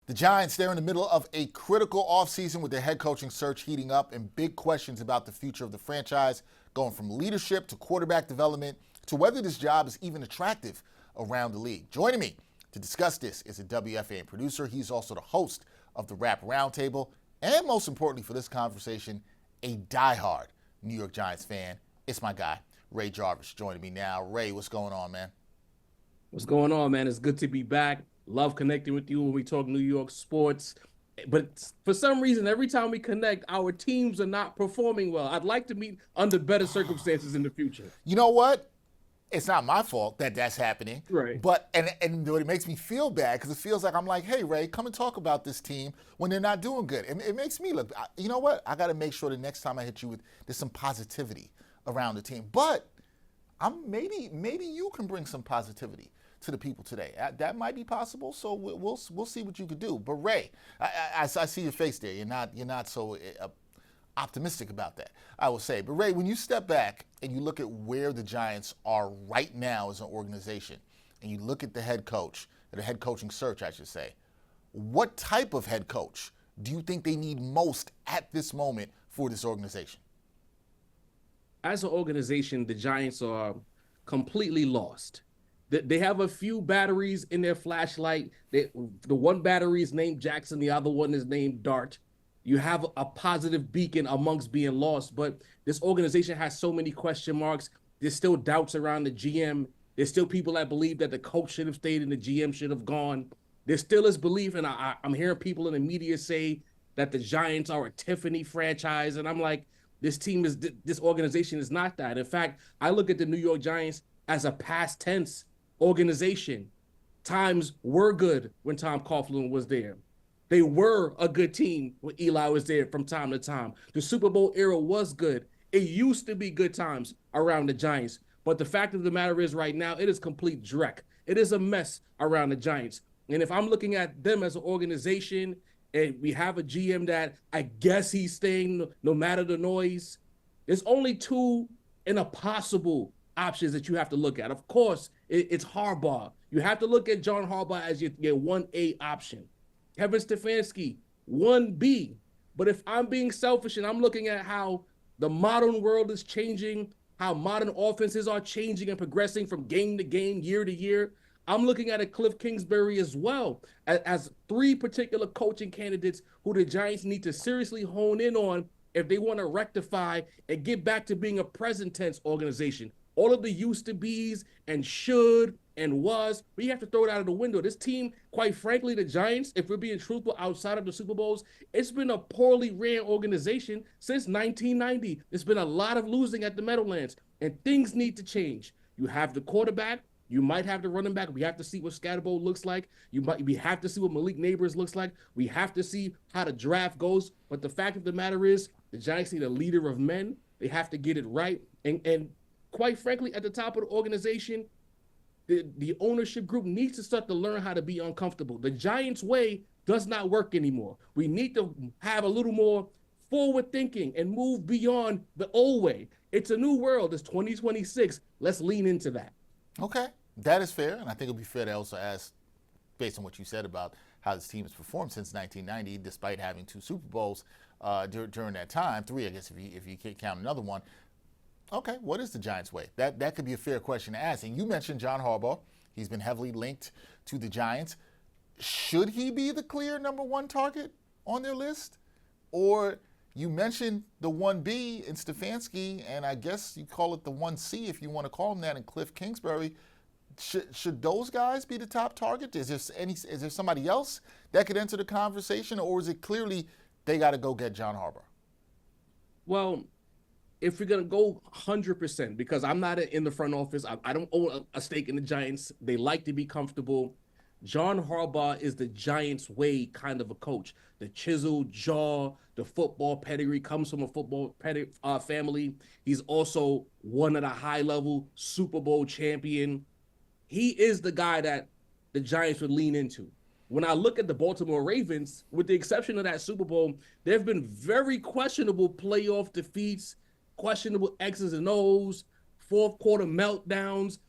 The Giants, they're in the middle of a critical offseason with their head coaching search heating up and big questions about the future of the franchise, going from leadership to quarterback development to whether this job is even attractive around the league. Joining me to discuss this is a WFAN producer. He's also the host of the Rap Roundtable, and most importantly for this conversation, a diehard New York Giants fan. It's my guy, Ray Jarvis, joining me now. Ray, what's going on, man? What's going on, man? It's good to be back. Love connecting with you when we talk New York sports. But for some reason, every time we connect, our teams are not performing well. I'd like to meet under better circumstances in the future. You know what? It's not my fault that that's happening. Right. But and it makes me feel bad because it feels like I'm like, hey, Ray, come and talk about this team when they're not doing good. It makes me look, you know what? I got to make sure the next time I hit you with, there's some positivity around the team. But maybe you can bring some positivity to the people today. That might be possible. So we'll see what you could do. But Ray, I see your face there. You're not so optimistic about that, I will say. But Ray, when you step back and you look at where the Giants are right now as an organization, and you look at the head coach, or the head coaching search, I should say, what type of head coach do you think they need most at this moment for this organization? As an organization, the Giants are completely lost. They have a few batteries in their flashlight. The one battery is named Jaxson, the other one is named Dart. You have a positive beacon amongst being lost, but this organization has so many question marks. There's still doubts around the GM. There's still people that believe that the coach should have stayed and the GM should have gone. There still is belief, and I'm hearing people in the media say that the Giants are a Tiffany franchise, and I'm like, this organization is not that. In fact, I look at the New York Giants as a past tense organization. Times were good when Tom Coughlin was there. They were a good team when Eli was there from time to time. The Super Bowl era was good. It used to be good times around the Giants. But the fact of the matter is right now, it is complete dreck. It is a mess around the Giants. And if I'm looking at them as an organization, and we have a GM that I guess he's staying no matter the noise, there's only two in a possible options that you have to look at. Of course, it's Harbaugh. You have to look at John Harbaugh as your 1A option. Kevin Stefanski, 1B. But if I'm being selfish and I'm looking at how the modern world is changing, how modern offenses are changing and progressing from game to game, year to year, I'm looking at a Cliff Kingsbury as well as three particular coaching candidates who the Giants need to seriously hone in on if they want to rectify and get back to being a present tense organization. All of the used to be's and should and was, but you have to throw it out of the window. This team, quite frankly, the Giants, if we're being truthful, outside of the Super Bowls, it's been a poorly ran organization since 1990. There's been a lot of losing at the Meadowlands, and things need to change. You have the quarterback. You might have the running back. We have to see what Scatterbo looks like. We have to see what Malik Neighbors looks like. We have to see how the draft goes. But the fact of the matter is, the Giants need a leader of men. They have to get it right. And quite frankly, at the top of the organization, the ownership group needs to start to learn how to be uncomfortable. The Giants way does not work anymore. We need to have a little more forward thinking and move beyond the old way. It's a new world. It's 2026. Let's lean into that. Okay, that is fair, and I think it'll be fair to also ask, based on what you said about how this team has performed since 1990, despite having two Super Bowls during that time, three, I guess, if you can't count another one. Okay, what is the Giants' way? That could be a fair question to ask. And you mentioned John Harbaugh. He's been heavily linked to the Giants. Should he be the clear number one target on their list? Or you mentioned the 1B in Stefanski, and I guess you call it the 1C if you want to call him that, in Cliff Kingsbury. Should those guys be the top target? Is there somebody else that could enter the conversation, or is it clearly they got to go get John Harbaugh? Well, if we're going to go 100%, because I'm not in the front office, I don't own a stake in the Giants. They like to be comfortable. John Harbaugh is the Giants way kind of a coach. The chiseled jaw, the football pedigree, comes from a football family. He's also one of the high-level Super Bowl champion. He is the guy that the Giants would lean into. When I look at the Baltimore Ravens, with the exception of that Super Bowl, there have been very questionable playoff defeats, questionable X's and O's, fourth quarter meltdowns.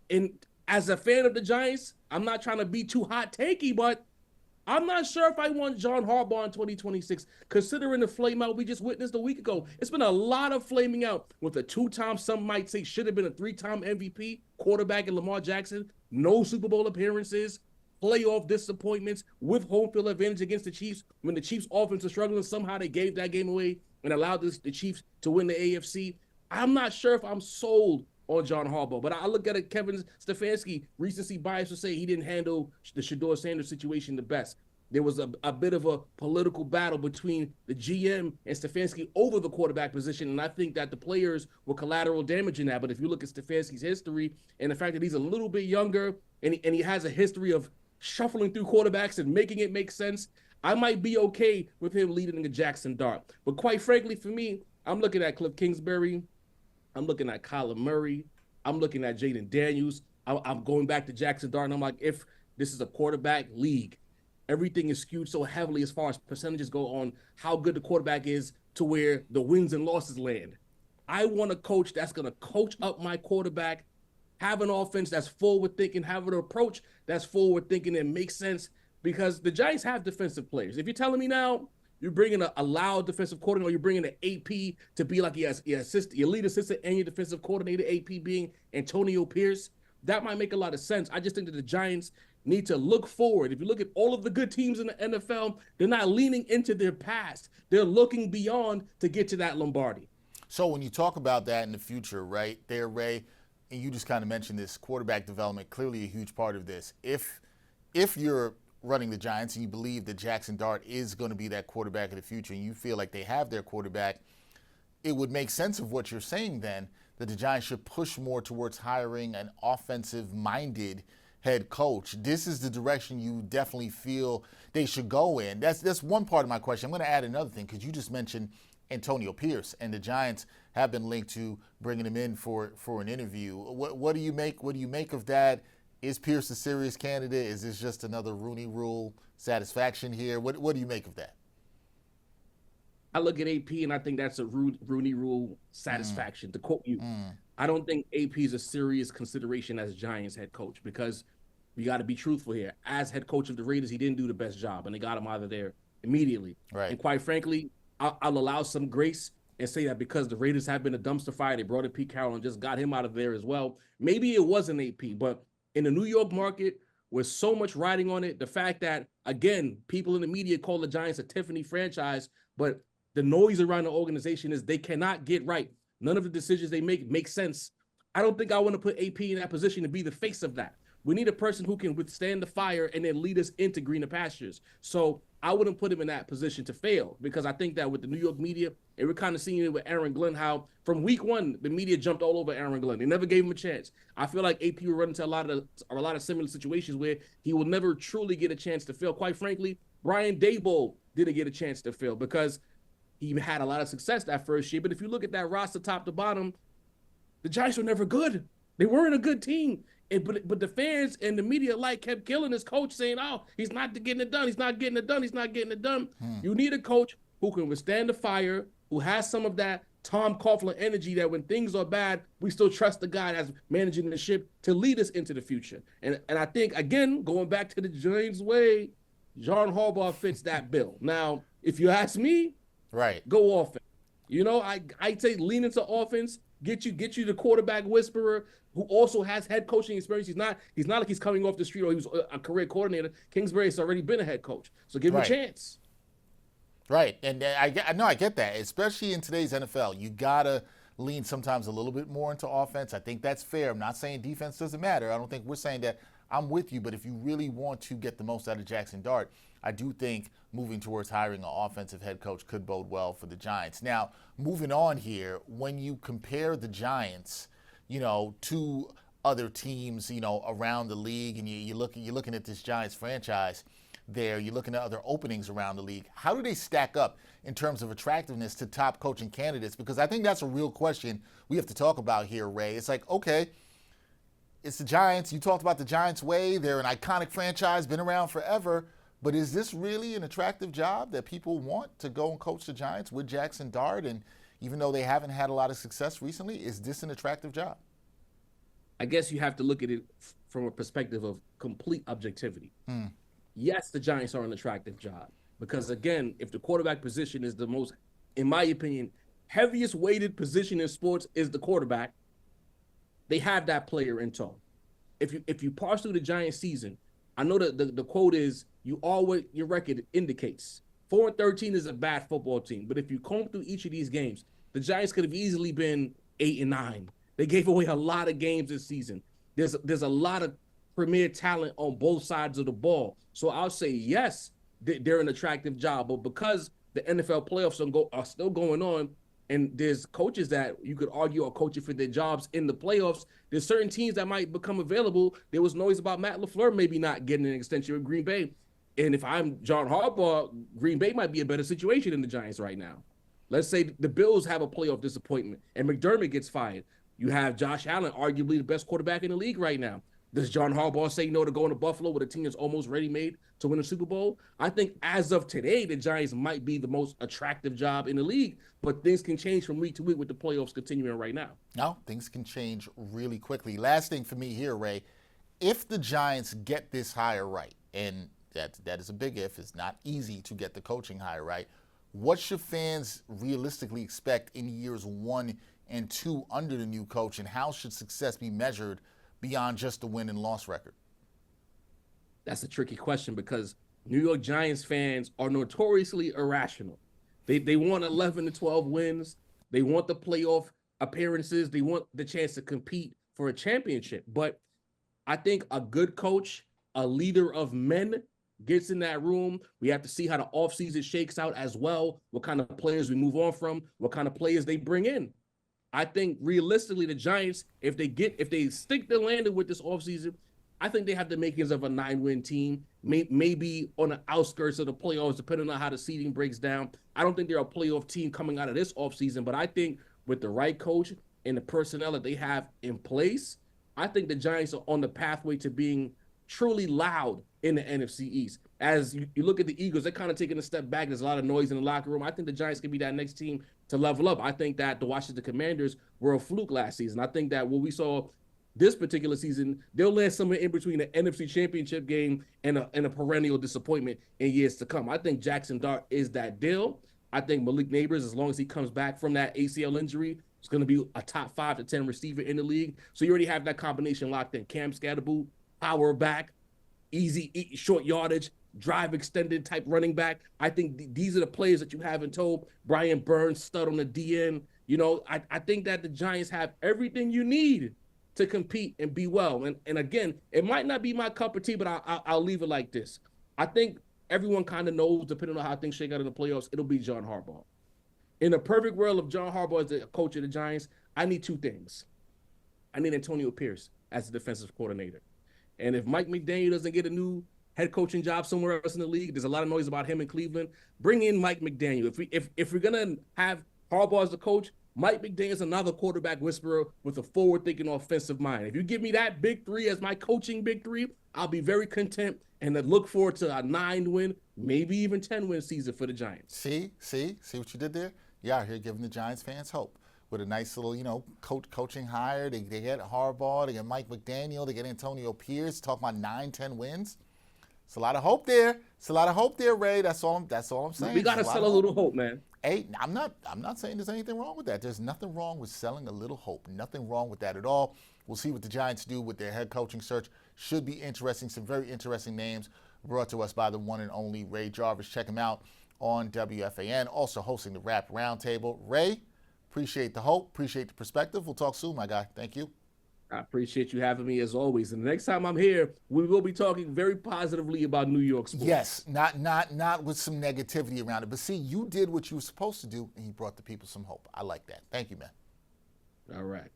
And as a fan of the Giants, I'm not trying to be too hot takey, but I'm not sure if I want John Harbaugh in 2026, considering the flame out we just witnessed a week ago. It's been a lot of flaming out with a two-time, some might say should have been a three-time MVP quarterback in Lamar Jackson, no Super Bowl appearances, playoff disappointments with home field advantage against the Chiefs. When the Chiefs offense was struggling, somehow they gave that game away and allowed the Chiefs to win the AFC. I'm not sure if I'm sold on John Harbaugh, but I look at it, Kevin Stefanski, recency bias would say he didn't handle the Shedeur Sanders situation the best. There was a bit of a political battle between the GM and Stefanski over the quarterback position, and I think that the players were collateral damage in that. But if you look at Stefanski's history and the fact that he's a little bit younger and he has a history of shuffling through quarterbacks and making it make sense, I might be okay with him leading a Jaxson Dart. But quite frankly, for me, I'm looking at Cliff Kingsbury. I'm looking at Kyler Murray. I'm looking at Jaden Daniels. I'm going back to Jaxson Dart, and I'm like, if this is a quarterback league, everything is skewed so heavily as far as percentages go on how good the quarterback is to where the wins and losses land. I want a coach that's going to coach up my quarterback, have an offense that's forward thinking, have an approach that's forward thinking and makes sense, because the Giants have defensive players. If you're telling me now you're bringing a loud defensive coordinator, or you're bringing an AP to be like your lead assistant and your defensive coordinator, AP being Antonio Pierce, that might make a lot of sense. I just think that the Giants need to look forward. If you look at all of the good teams in the NFL, they're not leaning into their past. They're looking beyond to get to that Lombardi. So when you talk about that in the future, right there, Ray, and you just kind of mentioned this quarterback development, clearly a huge part of this. If you're running the Giants and you believe that Jaxson Dart is going to be that quarterback of the future and you feel like they have their quarterback, it would make sense of what you're saying then, that the Giants should push more towards hiring an offensive-minded head coach. This is the direction you definitely feel they should go in. That's one part of my question. I'm going to add another thing, because you just mentioned Antonio Pierce, and the Giants have been linked to bringing him in for an interview. What do you make of that? Is Pierce a serious candidate? Is this just another Rooney Rule satisfaction here? What do you make of that? I look at AP and I think that's a Rooney Rule satisfaction. To quote you, I don't think AP is a serious consideration as Giants head coach, because we got to be truthful here. As head coach of the Raiders, he didn't do the best job, and they got him out of there immediately. Right. And quite frankly, I'll allow some grace and say that because the Raiders have been a dumpster fire, they brought in Pete Carroll and just got him out of there as well. Maybe it wasn't AP, but in the New York market, with so much riding on it, the fact that, again, people in the media call the Giants a Tiffany franchise, but the noise around the organization is they cannot get right. None of the decisions they make sense. I don't think I want to put AP in that position to be the face of that. We need a person who can withstand the fire and then lead us into greener pastures. So I wouldn't put him in that position to fail, because I think that with the New York media, and we're kind of seeing it with Aaron Glenn, how from week one, the media jumped all over Aaron Glenn. They never gave him a chance. I feel like AP will run into a lot of similar situations where he will never truly get a chance to fail. Quite frankly, Brian Daboll didn't get a chance to fail because he had a lot of success that first year. But if you look at that roster top to bottom, the Giants were never good. They weren't a good team. But the fans and the media alike kept killing his coach, saying, oh, he's not getting it done. He's not getting it done. He's not getting it done. You need a coach who can withstand the fire, who has some of that Tom Coughlin energy that when things are bad, we still trust the guy that's managing the ship to lead us into the future. And I think, again, going back to the Giants way, John Harbaugh fits that bill. Now, if you ask me, right, go offense. You know, I say lean into offense, get you the quarterback whisperer who also has head coaching experience. He's not like he's coming off the street or he was a career coordinator. Kingsbury has already been a head coach, so give him a chance. Right, and I get that, especially in today's NFL. You gotta lean sometimes a little bit more into offense. I think that's fair. I'm not saying defense doesn't matter. I don't think we're saying that. I'm with you, but if you really want to get the most out of Jaxson Dart, I do think moving towards hiring an offensive head coach could bode well for the Giants. Now, moving on here, when you compare the Giants, to other teams, around the league, and you're looking at this Giants franchise there, you're looking at other openings around the league. How do they stack up in terms of attractiveness to top coaching candidates? Because I think that's a real question we have to talk about here, Ray. It's like, okay, it's the Giants. You talked about the Giants way. They're an iconic franchise, been around forever. But is this really an attractive job that people want to go and coach the Giants with Jaxson Dart? And even though they haven't had a lot of success recently, is this an attractive job? I guess you have to look at it from a perspective of complete objectivity. yes, the Giants are an attractive job because, again, if the quarterback position is the most, in my opinion, heaviest weighted position in sports is the quarterback, they have that player in tow. If you parse through the Giants season, I know that the quote is you always your record indicates 4-13 is a bad football team, but if you comb through each of these games, the Giants could have easily been 8-9. They gave away a lot of games this season. There's a lot of premier talent on both sides of the ball. So I'll say yes, they're an attractive job, but because the NFL playoffs are still going on, and there's coaches that you could argue are coaching for their jobs in the playoffs, there's certain teams that might become available. There was noise about Matt LaFleur maybe not getting an extension with Green Bay. And if I'm John Harbaugh, Green Bay might be a better situation than the Giants right now. Let's say the Bills have a playoff disappointment and McDermott gets fired. You have Josh Allen, arguably the best quarterback in the league right now. Does John Harbaugh say no to going to Buffalo with a team that's almost ready-made to win a Super Bowl? I think as of today, the Giants might be the most attractive job in the league, but things can change from week to week with the playoffs continuing right now. No, things can change really quickly. Last thing for me here, Ray, if the Giants get this hire right, and that is a big if, it's not easy to get the coaching hire right, what should fans realistically expect in years 1 and 2 under the new coach, and how should success be measured beyond just the win and loss record? That's a tricky question because New York Giants fans are notoriously irrational. They want 11 to 12 wins. They want the playoff appearances. They want the chance to compete for a championship. But I think a good coach, a leader of men, gets in that room. We have to see how the offseason shakes out as well, what kind of players we move on from, what kind of players they bring in. I think realistically, the Giants, if they stick the landing with this offseason, I think they have the makings of a 9-win team, maybe on the outskirts of the playoffs, depending on how the seeding breaks down. I don't think they're a playoff team coming out of this offseason, but I think with the right coach and the personnel that they have in place, I think the Giants are on the pathway to being truly loud in the NFC East. As you look at the Eagles, they're kind of taking a step back. There's a lot of noise in the locker room. I think the Giants can be that next team to level up. I think that the Washington Commanders were a fluke last season. I think that what we saw this particular season, they'll land somewhere in between the NFC Championship game and a perennial disappointment in years to come. I think Jaxson Dart is that deal. I think Malik Neighbors, as long as he comes back from that ACL injury, is going to be a top 5 to 10 receiver in the league. So you already have that combination locked in. Cam Scatterboot, power back, easy, short yardage, drive extended type running back. I think these are the players that you have in tow. Brian Burns, stud on the DN. You know, I think that the Giants have everything you need to compete and be well. And again, it might not be my cup of tea, but I'll leave it like this. I think everyone kind of knows, depending on how things shake out in the playoffs, it'll be John Harbaugh. In a perfect world of John Harbaugh as the coach of the Giants, I need 2 things. I need Antonio Pierce as the defensive coordinator. And if Mike McDaniel doesn't get a new head coaching job somewhere else in the league, there's a lot of noise about him in Cleveland. Bring in Mike McDaniel. If we're gonna have Harbaugh as the coach, Mike McDaniel's another quarterback whisperer with a forward-thinking offensive mind. If you give me that big 3 as my coaching big 3, I'll be very content and then look forward to a 9-win, maybe even 10-win season for the Giants. See what you did there? You're out here giving the Giants fans hope with a nice little, coaching hire. They get Harbaugh, they get Mike McDaniel, they get Antonio Pierce. Talking about 9-10 wins. It's a lot of hope there. It's a lot of hope there, Ray. That's all I'm saying. We gotta sell a little hope, man. Hey, I'm not saying there's anything wrong with that. There's nothing wrong with selling a little hope. Nothing wrong with that at all. We'll see what the Giants do with their head coaching search. Should be interesting. Some very interesting names brought to us by the one and only Ray Jarvis. Check him out on WFAN. Also hosting the Rap Roundtable. Ray, appreciate the hope. Appreciate the perspective. We'll talk soon, my guy. Thank you. I appreciate you having me as always. And the next time I'm here, we will be talking very positively about New York sports. Yes, not with some negativity around it. But see, you did what you were supposed to do, and you brought the people some hope. I like that. Thank you, man. All right.